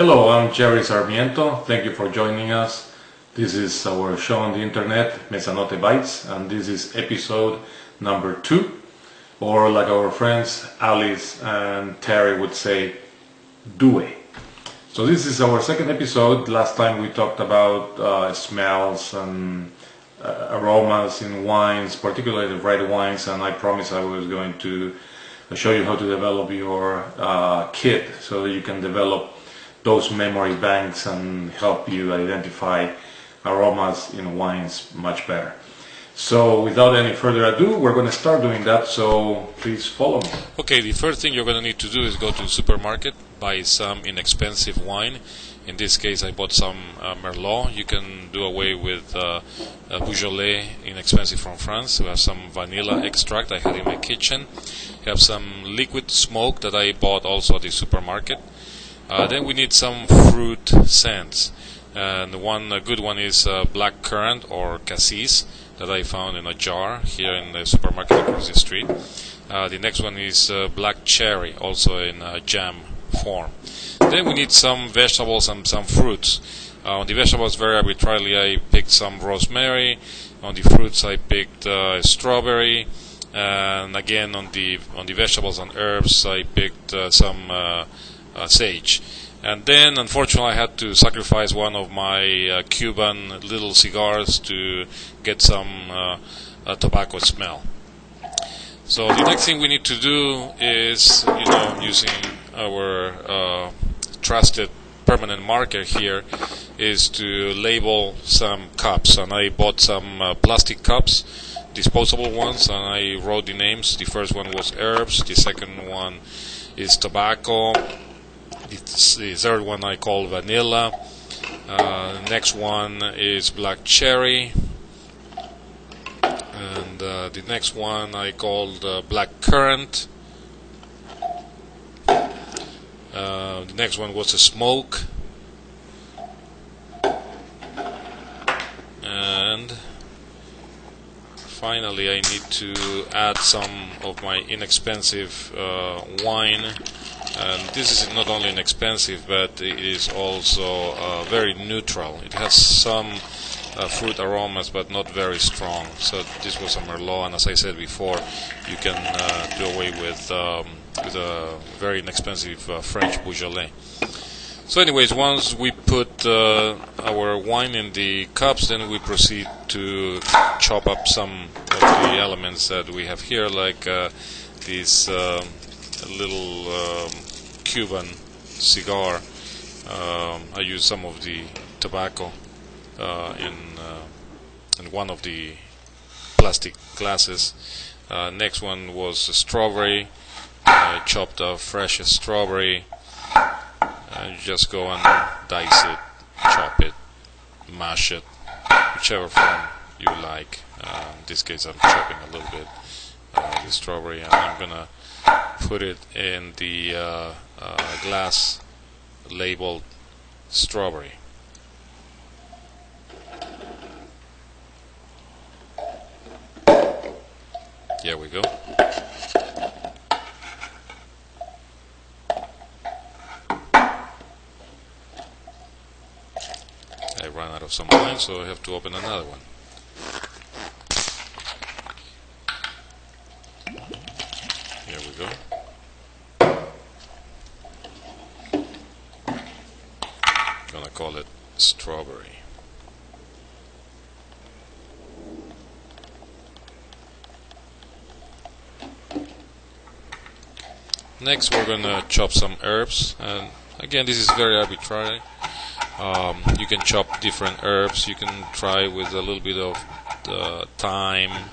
Hello, I'm Jerry Sarmiento. Thank you for joining us. This is our show on the internet, Mesanote Bites, and this is episode number 2, or like our friends Alice and Terry would say, due. So this is our second episode. Last time we talked about smells and aromas in wines, particularly red wines, and I promised I was going to show you how to develop your kit so that you can develop those memory banks and help you identify aromas in wines much better. So without any further ado, we're going to start doing that, so please follow me. Okay, the first thing you're going to need to do is go to the supermarket, buy some inexpensive wine. In this case I bought some Merlot. You can do away with Beaujolais, inexpensive from France. We have some vanilla extract I had in my kitchen. We have some liquid smoke that I bought also at the supermarket. Then we need some fruit scents, and one good one is black currant or cassis that I found in a jar here in the supermarket across the street. The next one is black cherry, also in jam form. Then we need some vegetables and some fruits. On the vegetables, very arbitrarily, I picked some rosemary. On the fruits, I picked strawberry. And again, on the vegetables and herbs, I picked some sage. And then unfortunately I had to sacrifice one of my Cuban little cigars to get some tobacco smell. So the next thing we need to do is, using our trusted permanent marker here, is to label some cups. And I bought some plastic cups, disposable ones, and I wrote the names. The first one was herbs, the second one is tobacco, the third one I call vanilla, next one is black cherry, and the next one I called black currant. The next one was a smoke, and finally I need to add some of my inexpensive wine. And this is not only inexpensive, but it is also very neutral. It has some fruit aromas, but not very strong. So this was a Merlot, and as I said before, you can do away with a very inexpensive French Beaujolais. So anyways, once we put our wine in the cups, then we proceed to chop up some of the elements that we have here, like these little Cuban cigar. I used some of the tobacco in one of the plastic glasses. Next one was a strawberry. I chopped a fresh strawberry. You just go and dice it, chop it, mash it, whichever form you like. In this case I'm chopping a little bit the strawberry, and I'm gonna put it in the glass labeled strawberry. Here we go. I ran out of some wine, so I have to open another one. Here we go. Gonna call it strawberry. Next we're gonna chop some herbs, and again this is very arbitrary. You can chop different herbs. You can try with a little bit of thyme.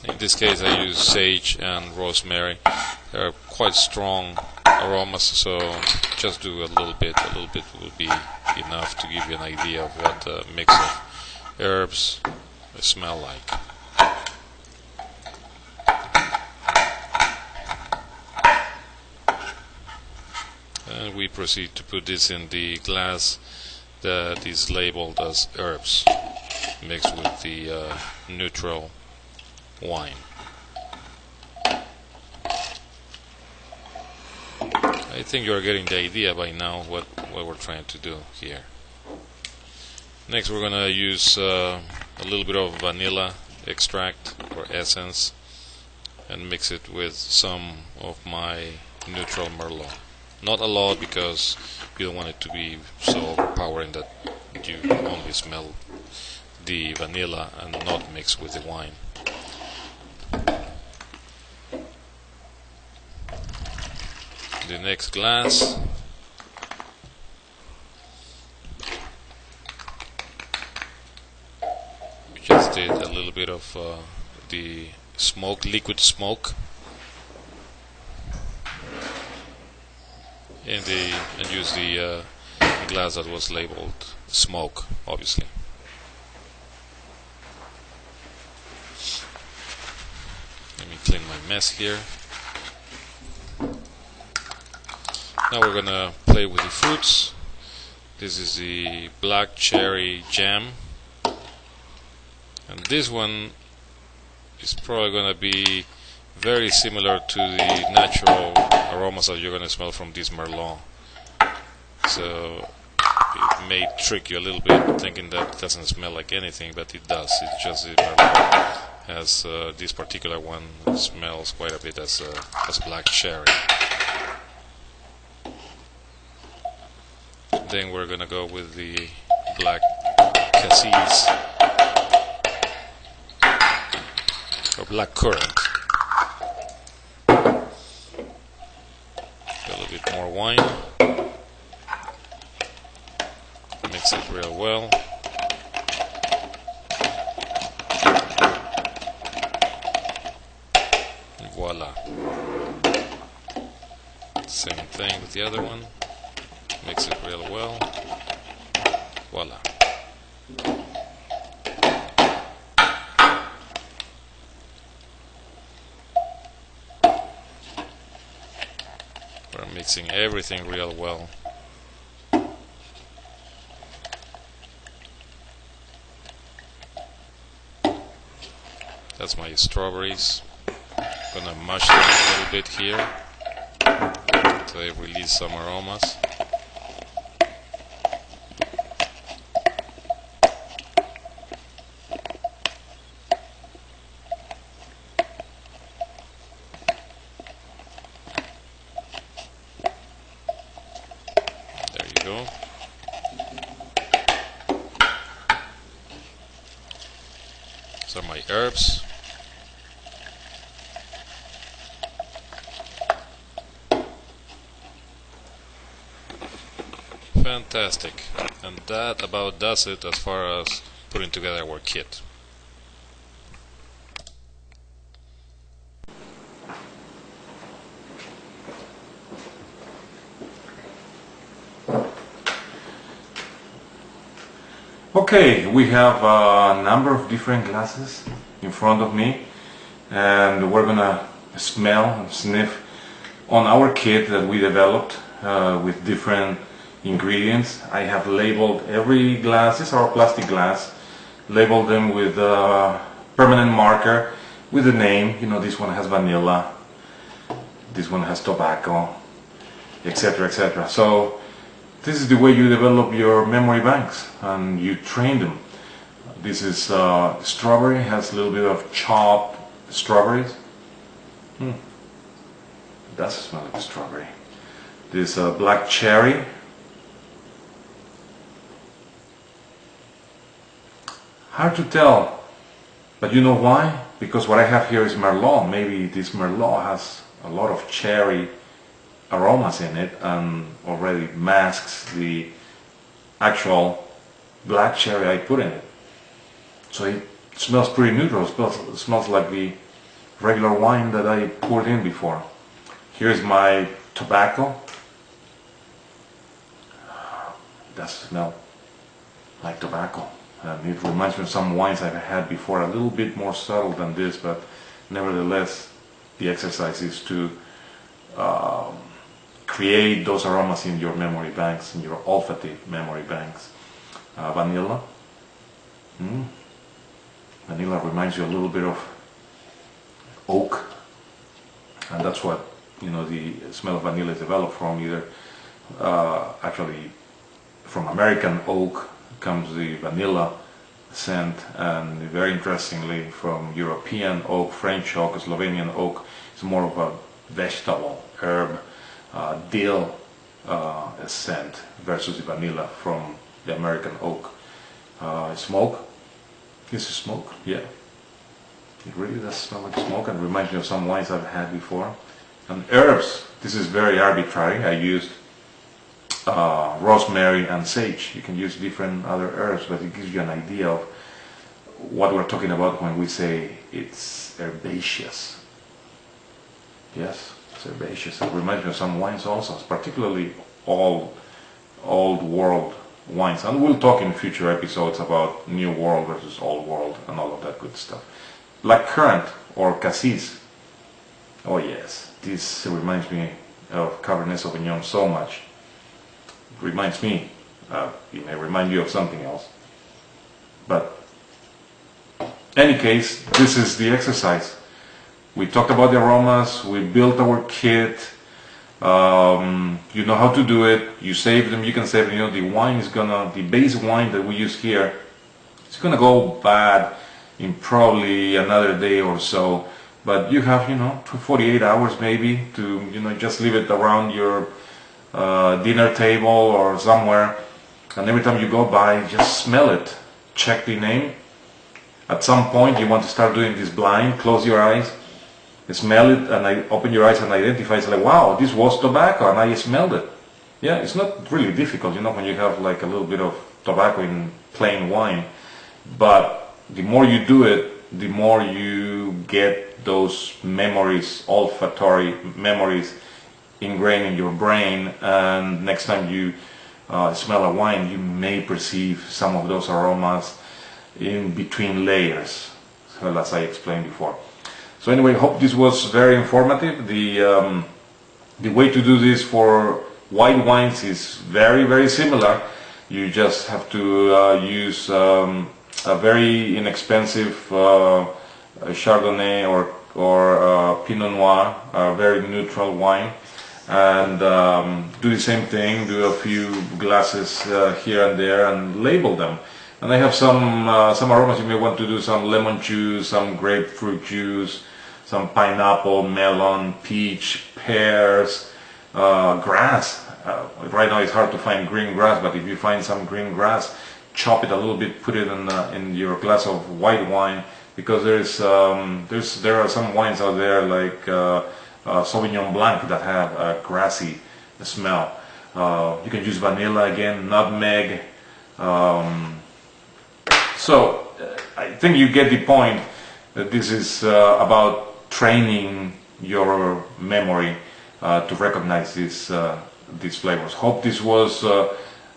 In this case I use sage and rosemary. They're quite strong aromas, so just do a little bit. A little bit will be enough to give you an idea of what a mix of herbs smell like. And we proceed to put this in the glass that is labeled as herbs, mixed with the neutral wine. I think you're getting the idea by now what we're trying to do here. Next we're gonna use a little bit of vanilla extract or essence and mix it with some of my neutral Merlot. Not a lot, because you don't want it to be so overpowering that you only smell the vanilla and not mix with the wine. The next glass, we just did a little bit of the smoke, liquid smoke, and use the glass that was labeled smoke, obviously. Let me clean my mess here. Now we're gonna play with the fruits. This is the black cherry jam, and this one is probably gonna be very similar to the natural aromas that you're gonna smell from this Merlot. So it may trick you a little bit, thinking that it doesn't smell like anything, but it does. It's just the Merlot has this particular one smells quite a bit as black cherry. Then we're gonna go with the black cassis or black currant. A little bit more wine. Mix it real well. And voila. Same thing with the other one. Mix it real well. Voila. We're mixing everything real well. That's my strawberries. Gonna mash them a little bit here so they release some aromas. Go. These are my herbs. Fantastic. And that about does it as far as putting together our kit. Okay, we have a number of different glasses in front of me, and we're gonna smell and sniff on our kit that we developed with different ingredients. I have labeled every glass, this is our plastic glass, labeled them with a permanent marker with the name. You know, this one has vanilla, this one has tobacco, etc., etc. So this is the way you develop your memory banks and you train them. This is strawberry, has a little bit of chopped strawberries. It does smell like strawberry. This black cherry. Hard to tell, but you know why? Because what I have here is Merlot. Maybe this Merlot has a lot of cherry aromas in it and already masks the actual black cherry I put in it. So it smells pretty neutral. It smells like the regular wine that I poured in before. Here's my tobacco. It does smell like tobacco. And it reminds me of some wines I've had before, a little bit more subtle than this, but nevertheless the exercise is to create those aromas in your memory banks, in your olfactory memory banks. Vanilla. Vanilla reminds you a little bit of oak, and that's what the smell of vanilla is developed from. Either actually from American oak comes the vanilla scent, and very interestingly from European oak, French oak, Slovenian oak, it's more of a vegetable, herb, dill scent versus the vanilla from the American oak. Smoke. This is smoke, yeah. It really does smell like smoke and reminds me of some wines I've had before. And herbs, this is very arbitrary. I used rosemary and sage. You can use different other herbs, but it gives you an idea of what we're talking about when we say it's herbaceous. Yes, it's herbaceous. It reminds me of some wines also, particularly old world wines. And we'll talk in future episodes about New World versus Old World and all of that good stuff. Like currant or cassis. Oh yes, this reminds me of Cabernet Sauvignon so much. It reminds me, it may remind you of something else. But any case, this is the exercise. We talked about the aromas, we built our kit, you know how to do it, you save them, you can save them. The wine is the base wine that we use here, it's gonna go bad in probably another day or so, but you have 48 hours maybe to just leave it around your dinner table or somewhere, and every time you go by, just smell it, check the name. At some point you want to start doing this blind, close your eyes, smell it, and I open your eyes and identify. It's like, wow, this was tobacco, and I smelled it. Yeah, it's not really difficult, when you have like a little bit of tobacco in plain wine, but the more you do it, the more you get those memories, olfactory memories ingrained in your brain, and next time you smell a wine, you may perceive some of those aromas in between layers, as I explained before. So anyway, hope this was very informative. The way to do this for white wines is very, very similar. You just have to use a very inexpensive Chardonnay or Pinot Noir, a very neutral wine, and do the same thing, do a few glasses here and there and label them. And I have some aromas. You may want to do some lemon juice, some grapefruit juice, some pineapple, melon, peach, pears, grass. Right now it's hard to find green grass, but if you find some green grass, chop it a little bit, put it in your glass of white wine, because there are some wines out there like Sauvignon Blanc that have a grassy smell. You can use vanilla again, nutmeg. So I think you get the point that this is about training your memory to recognize these flavors. Hope this was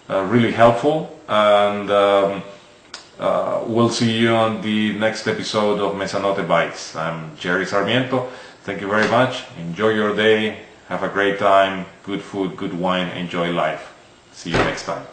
really helpful, and we'll see you on the next episode of Mesanote Bites. I'm Jerry Sarmiento. Thank you very much. Enjoy your day. Have a great time. Good food, good wine. Enjoy life. See you next time.